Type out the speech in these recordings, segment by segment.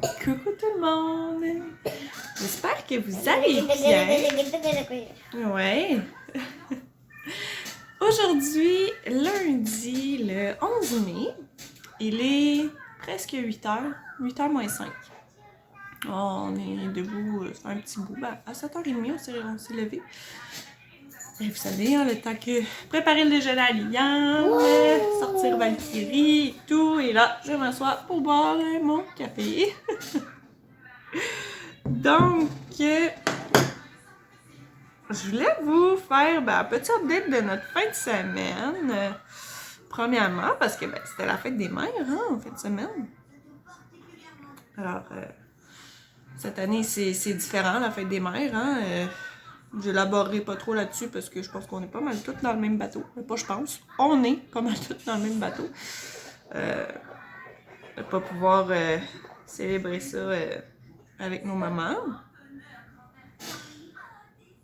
Coucou tout le monde! J'espère que vous allez bien. Ouais. Aujourd'hui, lundi, le 11 mai, il est presque 8h, 8h moins 5. On est debout, c'est un petit bout. Ben, à 7h30, on s'est levé. Et vous savez, hein, le temps que préparer le déjeuner à Liam, sortir Valkyrie et tout. Et là, je m'assois pour boire mon café. Donc, je voulais vous faire un petit update de notre fin de semaine. Premièrement, parce que c'était la fête des mères, hein, en fin de semaine. Alors, cette année, c'est différent, la fête des mères, hein. Je n'élaborerai pas trop là-dessus parce que je pense qu'on est pas mal tous dans le même bateau. Mais pas je pense, on est pas mal tous dans le même bateau. De pas pouvoir célébrer ça avec nos mamans.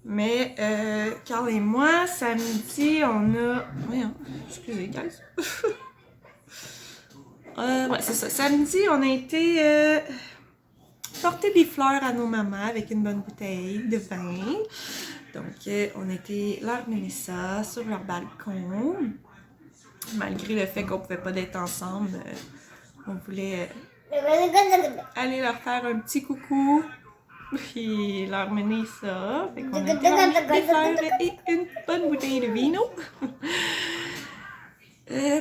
Mais Carl et moi, samedi, on a... Voyons, excusez, guys. Ouais, c'est ça. Samedi, on a été porter des fleurs à nos mamans avec une bonne bouteille de vin. Donc, on a été leur mener ça sur leur balcon. Malgré le fait qu'on pouvait pas être ensemble, on voulait aller leur faire un petit coucou. Puis leur mener ça. Fait qu'on a été leur des fleurs et une bonne bouteille de vino.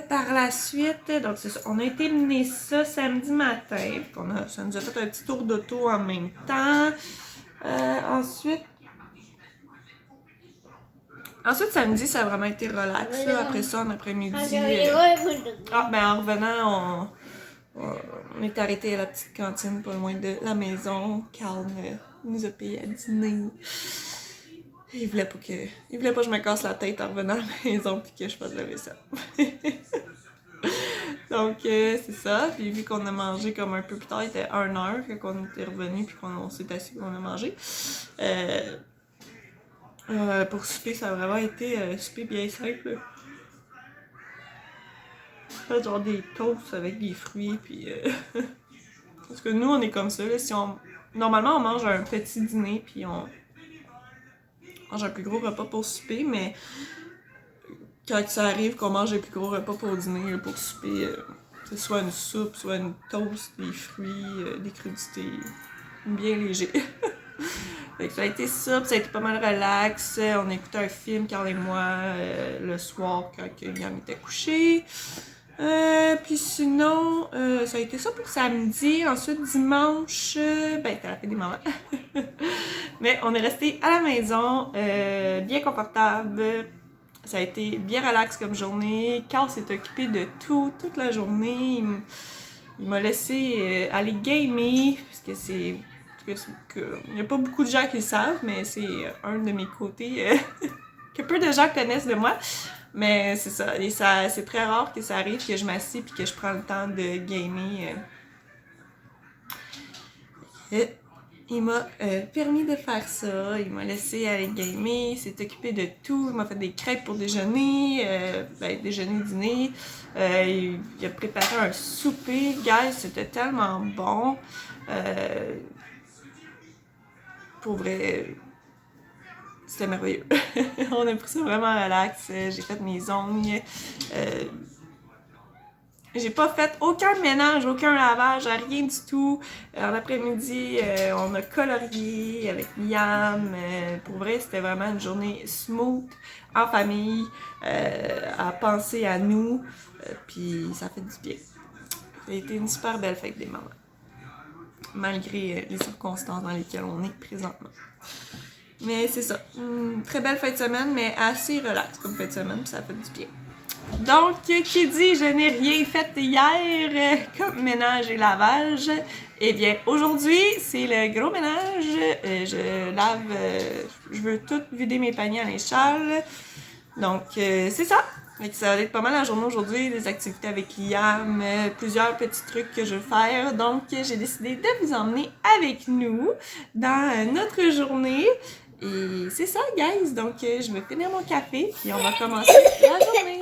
Par la suite, donc c'est ça, on a été mener ça samedi matin. Ça nous a fait un petit tour d'auto en même temps. Ensuite, samedi, ça a vraiment été relax. Là. Après ça, en après-midi, en revenant, on est arrêté à la petite cantine pas loin de la maison. Carl nous a payé à dîner. Il voulait pas que je me casse la tête en revenant à la maison puis que je fasse la vaisselle. Donc, c'est ça. Puis vu qu'on a mangé comme un peu plus tard, il était 1h qu'on était revenu puis qu'on s'est assis et qu'on a mangé. Pour souper, ça a vraiment été souper bien simple. Fait genre des toasts avec des fruits puis... Parce que nous, on est comme ça. Là, Normalement, on mange un petit dîner puis on mange un plus gros repas pour souper, mais quand ça arrive qu'on mange un plus gros repas pour dîner, pour souper, c'est soit une soupe, soit une toast, des fruits, des crudités, bien léger. Fait que ça a été ça, puis ça a été pas mal relax. On a écouté un film, Carl et moi, le soir quand Yann était couché. Puis sinon, ça a été ça pour samedi. Ensuite, dimanche, c'était la fête des mamans. Mais on est resté à la maison, bien confortable. Ça a été bien relax comme journée. Carl s'est occupé de toute la journée. Il m'a laissé aller gamer, parce que c'est... Il n'y a pas beaucoup de gens qui le savent, mais c'est un de mes côtés que peu de gens connaissent de moi. Mais c'est ça, et c'est très rare que ça arrive que je m'assieds et que je prends le temps de gamer. Il m'a permis de faire ça, il m'a laissé aller gamer, il s'est occupé de tout, il m'a fait des crêpes pour déjeuner, déjeuner, dîner. Il a préparé un souper, guys, c'était tellement bon. Pour vrai, c'était merveilleux. On a pris ça vraiment relax. J'ai fait mes ongles. J'ai pas fait aucun ménage, aucun lavage, rien du tout. En après-midi, on a colorié avec Liam. Pour vrai, c'était vraiment une journée smooth, en famille, à penser à nous. Puis ça fait du bien. Ça a été une super belle fête des mamans. Malgré les circonstances dans lesquelles on est présentement. Mais c'est ça, une très belle fin de semaine, mais assez relax comme fin de semaine, puis ça fait du bien. Donc, qui dit je n'ai rien fait hier comme ménage et lavage, eh bien aujourd'hui, c'est le gros ménage. Je veux tout vider mes paniers à l'échelle. Donc, c'est ça. Ça va être pas mal la journée aujourd'hui, des activités avec Liam, plusieurs petits trucs que je veux faire. Donc, j'ai décidé de vous emmener avec nous dans notre journée. Et c'est ça, guys. Donc, je vais finir mon café et on va commencer la journée.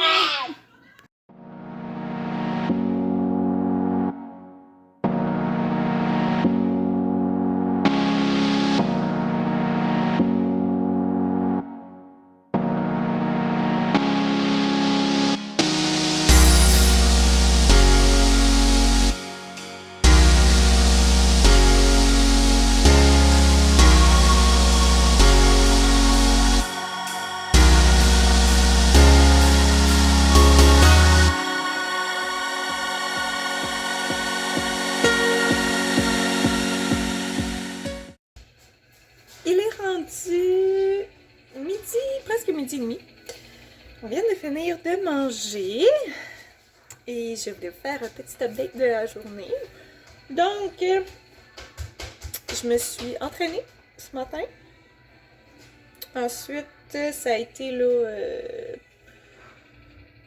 Mimi. On vient de finir de manger et je voulais vous faire un petit update de la journée. Donc, je me suis entraînée ce matin. Ensuite, ça a été là...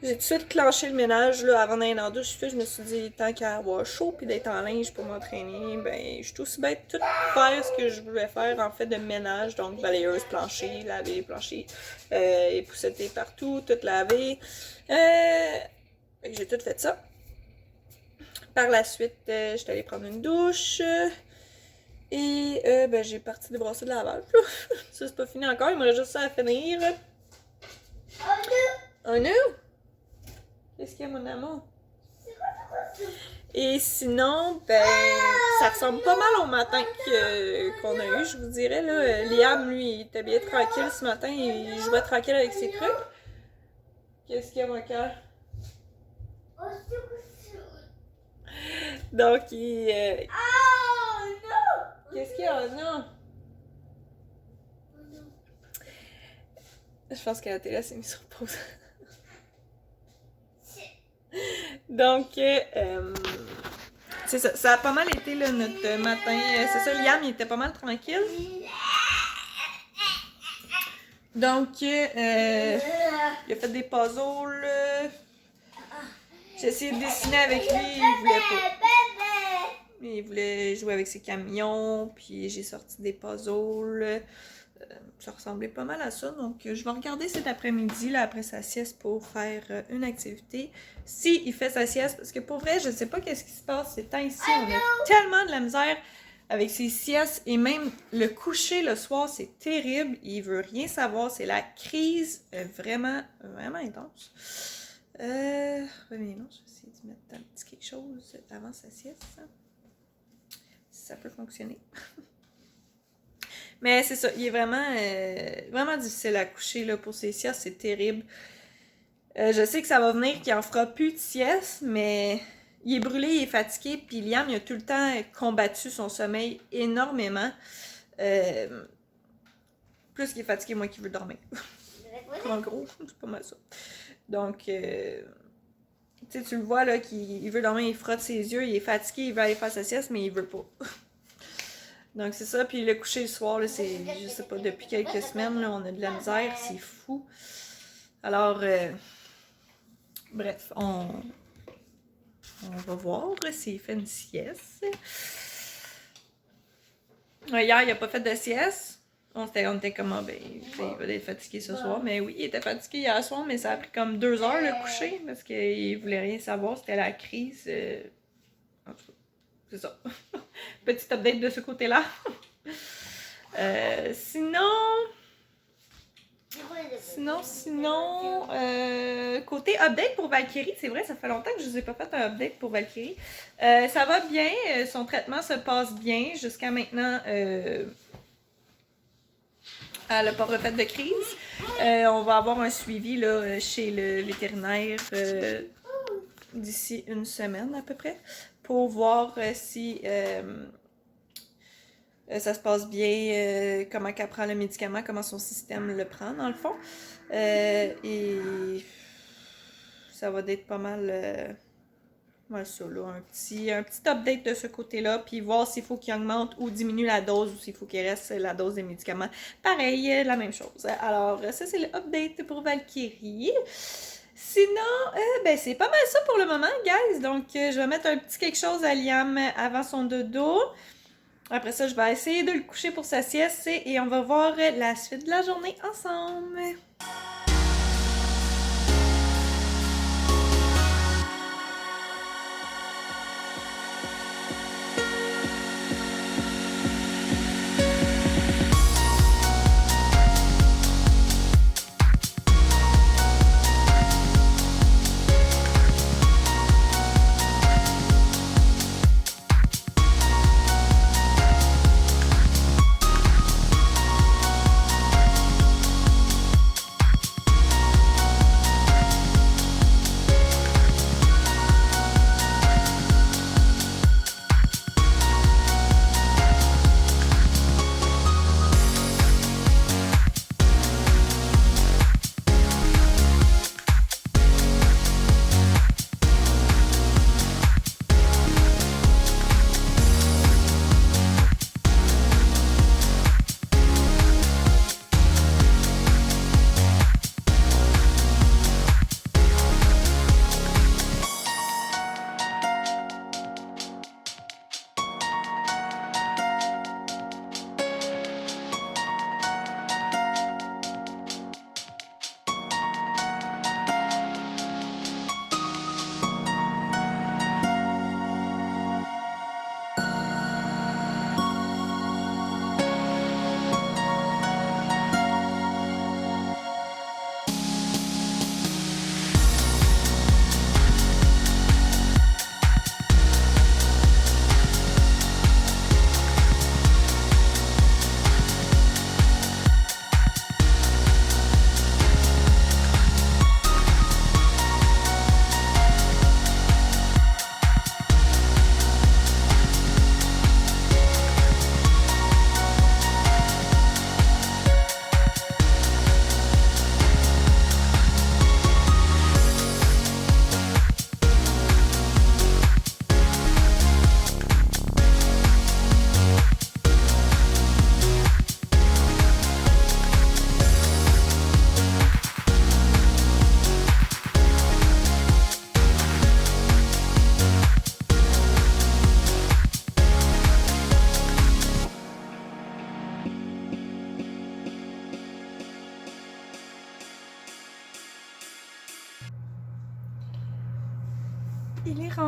j'ai tout de suite clenché le ménage là, avant d'aller dans la douche. Je me suis dit, tant qu'à avoir chaud puis d'être en linge pour m'entraîner, ben, je suis aussi bête de tout faire ce que je voulais faire en fait de ménage. Donc, balayeuse, plancher, laver les planchers, épousseter partout, tout laver. J'ai tout fait ça. Par la suite, j'étais allée prendre une douche. Et ben, j'ai parti débrasser de lavage. Ça, c'est pas fini encore. Il me reste juste ça à finir. Oh non! Qu'est-ce qu'il y a, mon amour? Et sinon, ben, ça ressemble pas mal au matin qu'on a eu, je vous dirais. Là. Liam, lui, il était bien tranquille ce matin. Il jouait tranquille avec ses trucs. Qu'est-ce qu'il y a, mon cœur? Donc, il... Qu'est-ce qu'il y a? Non! Je pense que la télé s'est mise sur pause. Donc, c'est ça. Ça a pas mal été là, notre matin. C'est ça, Liam, il était pas mal tranquille. Donc, il a fait des puzzles. J'ai essayé de dessiner avec lui, il voulait pas. Il voulait jouer avec ses camions, puis j'ai sorti des puzzles. Ça ressemblait pas mal à ça, donc je vais regarder cet après-midi, là, après sa sieste, pour faire une activité. Si il fait sa sieste, parce que pour vrai, je sais pas qu'est-ce qui se passe ces temps-ci, on a tellement de la misère avec ses siestes, et même le coucher le soir, c'est terrible, il veut rien savoir, c'est la crise vraiment, vraiment intense. Mais non, je vais essayer de mettre un petit quelque chose avant sa sieste, si ça peut fonctionner. Mais c'est ça, il est vraiment, vraiment difficile à coucher là, pour ses siestes, c'est terrible. Je sais que ça va venir qu'il en fera plus de sieste, mais il est brûlé, il est fatigué, puis Liam, il a tout le temps combattu son sommeil énormément. Plus qu'il est fatigué, moins qu'il veut dormir. En gros, c'est pas mal ça. Donc, tu sais, tu le vois là, qu'il veut dormir, il frotte ses yeux, il est fatigué, il veut aller faire sa sieste, mais il veut pas. Donc, c'est ça. Puis le coucher le soir, là, c'est, je sais pas, depuis quelques semaines, là, on a de la misère. C'est fou. Alors, bref, on va voir s'il fait une sieste. Hier, il n'a pas fait de sieste. On était comme, ah, ben, il va être fatigué ce soir. Mais oui, il était fatigué hier soir, mais ça a pris comme 2 heures le coucher parce qu'il voulait rien savoir. C'était la crise. En tout cas, c'est ça. Petit update de ce côté-là. Sinon, côté update pour Valkyrie, c'est vrai, ça fait longtemps que je vous ai pas fait un update pour Valkyrie. Ça va bien, son traitement se passe bien. Jusqu'à maintenant, elle n'a pas refait de crise. On va avoir un suivi là, chez le vétérinaire d'ici une semaine à peu près, pour voir si ça se passe bien, comment qu'elle prend le médicament, comment son système le prend dans le fond. Et ça va être pas mal, ça là, un petit update de ce côté-là, puis voir s'il faut qu'il augmente ou diminue la dose ou s'il faut qu'il reste la dose des médicaments. Pareil, la même chose. Alors, ça c'est le update pour Valkyrie. Sinon, ben c'est pas mal ça pour le moment, guys. Donc, je vais mettre un petit quelque chose à Liam avant son dodo. Après ça, je vais essayer de le coucher pour sa sieste et on va voir la suite de la journée ensemble.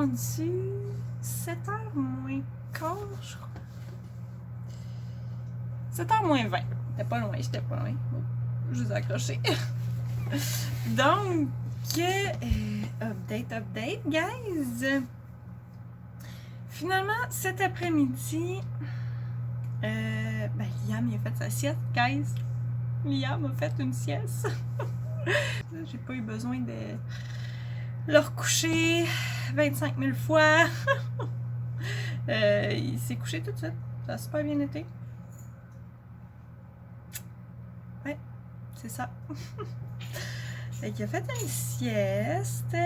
rendu 7h moins quart, je crois. 7h moins 20. J'étais pas loin. Bon, je vous ai accroché. Donc, update, guys. Finalement, cet après-midi, Liam il a fait sa sieste, guys. Liam a fait une sieste. J'ai pas eu besoin de le recoucher 25 000 fois. Il s'est couché tout de suite. Ça a super bien été. Ouais, c'est ça. Fait qu'il a fait une sieste.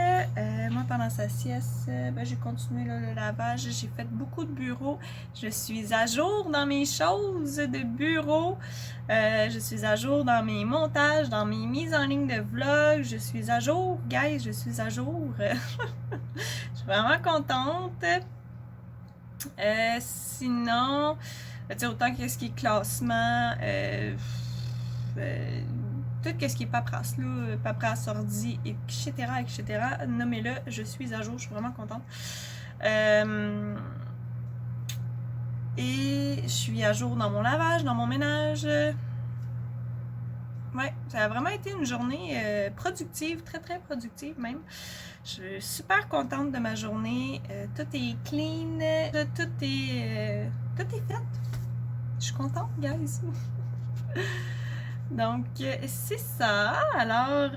Moi, pendant sa sieste, j'ai continué le lavage. J'ai fait beaucoup de bureaux. Je suis à jour dans mes choses de bureau. Je suis à jour dans mes montages, dans mes mises en ligne de vlogs. Je suis à jour, guys. Je suis à jour. Je suis vraiment contente. Sinon, autant que ce qui est classement, tout ce qui est paperasse, là, paperasse, ordi, etc., nommez-le, je suis à jour, je suis vraiment contente. Et je suis à jour dans mon lavage, dans mon ménage. Ouais, ça a vraiment été une journée productive, très très productive même. Je suis super contente de ma journée. Tout est clean, tout est fait. Je suis contente, guys. Donc, c'est ça. Alors,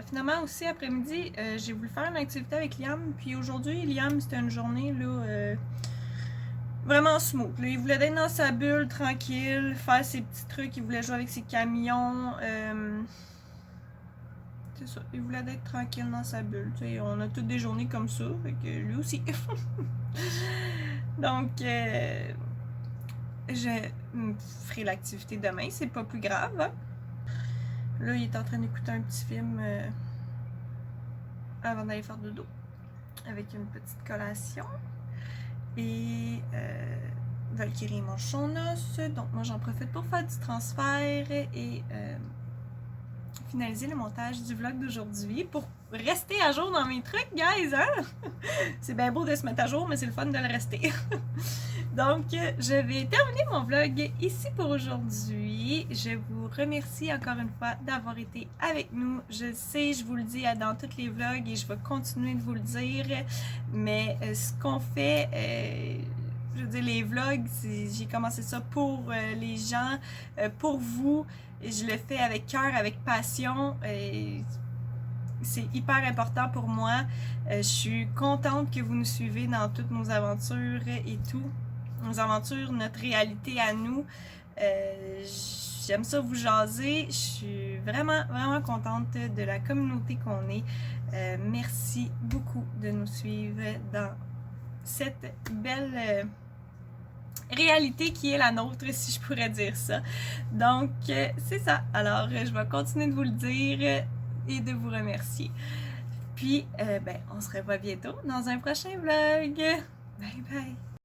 finalement aussi, après-midi, j'ai voulu faire une activité avec Liam. Puis aujourd'hui, Liam, c'était une journée, là, vraiment smooth. Là, il voulait être dans sa bulle, tranquille, faire ses petits trucs. Il voulait jouer avec ses camions. C'est ça. Il voulait être tranquille dans sa bulle. T'sais, on a toutes des journées comme ça. Fait que lui aussi. Donc, je ferai l'activité demain, c'est pas plus grave. Hein? Là, il est en train d'écouter un petit film avant d'aller faire dodo, avec une petite collation. Et Valkyrie mange son os, donc moi j'en profite pour faire du transfert et finaliser le montage du vlog d'aujourd'hui pour rester à jour dans mes trucs, guys, hein? C'est bien beau de se mettre à jour, mais c'est le fun de le rester. Donc, je vais terminer mon vlog ici pour aujourd'hui. Je vous remercie encore une fois d'avoir été avec nous. Je sais, je vous le dis dans tous les vlogs et je vais continuer de vous le dire, mais ce qu'on fait... je veux dire, les vlogs, j'ai commencé ça pour les gens, pour vous. Et je le fais avec cœur, avec passion. C'est hyper important pour moi. Je suis contente que vous nous suivez dans toutes nos aventures et tout. Nos aventures, notre réalité à nous. J'aime ça vous jaser. Je suis vraiment, vraiment contente de la communauté qu'on est. Merci beaucoup de nous suivre dans cette belle... réalité qui est la nôtre, si je pourrais dire ça. Donc, c'est ça. Alors, je vais continuer de vous le dire et de vous remercier. Puis, on se revoit bientôt dans un prochain vlog. Bye bye!